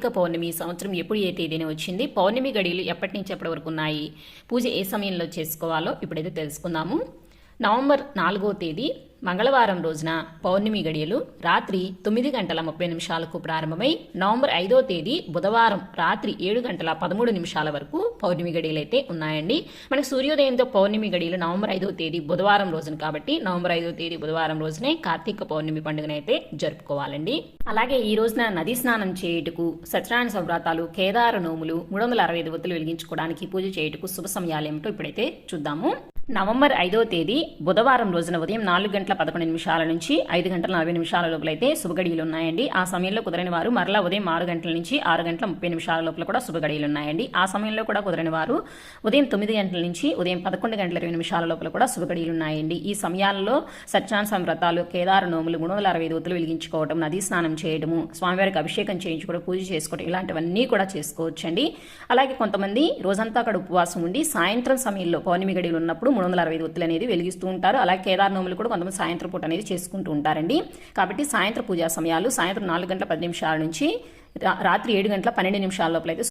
కార్తీక పౌర్ణమి సంవత్సరం ఎప్పుడు ఏ తేదీన వచ్చింది, పౌర్ణమి గడియలు ఎప్పటి నుంచి ఎప్పటి వరకు ఉన్నాయి, పూజ ఏ సమయంలో చేసుకోవాలో ఇప్పుడైతే తెలుసుకుందాము. నవంబర్ 4వ తేదీ మంగళవారం రోజున పౌర్ణమి గడియలు రాత్రి 9:30 ప్రారంభమై నవంబర్ 5వ తేదీ బుధవారం రాత్రి 7:13 వరకు పౌర్ణమి గడియలు అయితే ఉన్నాయండి. మనకు సూర్యోదయంతో పౌర్ణమి గడియలు నవంబర్ 5వ తేదీ బుధవారం రోజున కాబట్టి నవంబర్ 5వ తేదీ బుధవారం రోజునే కార్తీక పౌర్ణమి పండుగనైతే జరుపుకోవాలండి. అలాగే ఈ రోజున నది స్నానం చేయుటకు, సత్యనారాయణ వ్రతాలు, కేదార నోములు, 365 ఒత్తులు వెలిగించుకోవడానికి, పూజ చేయుటకు శుభ సమయాలు ఏమిటో ఇప్పుడైతే చూద్దాము. నవంబర్ 5వ తేదీ బుధవారం రోజున ఉదయం 4:11 నుంచి 5:40 లోపలైతే శుభగడియలు ఉన్నాయండి. ఆ సమయంలో కుదరని వారు మరలా ఉదయం 6 గంటల నుంచి 6:30 లోపల కూడా శుభగడియలు ఉన్నాయండి. ఆ సమయంలో కూడా కుదరని వారు ఉదయం 9 గంటల నుంచి ఉదయం 11:20 లోపల కూడా శుభగడియలు ఉన్నాయండి. ఈ సమయాల్లో సత్యనారాయణ వ్రతాలు, కేదార నోములు, 365 ఒత్తులు వెలిగించుకోవడం, నదీ స్నానం చేయడము, స్వామివారికి అభిషేకం చేయించుకోవడం, పూజ చేసుకోవడం ఇలాంటివన్నీ కూడా చేసుకోవచ్చండి. అలాగే కొంతమంది రోజంతా అక్కడ ఉపవాసం ఉండి సాయంత్రం సమయంలో పౌర్ణమి గడియలు ఉన్నప్పుడు 365 ఒత్తులు అనేది వెలిగిస్తూ ఉంటారు. అలాగే కేదార నోములు కూడా కొంతమంది సాయంత్రం పూట అనేది చేసుకుంటూ ఉంటారండి. కాబట్టి సాయంత్రం పూజా సమయాలు సాయంత్రం 4:10 నుంచి రాత్రి 7:12 లోపల అయితే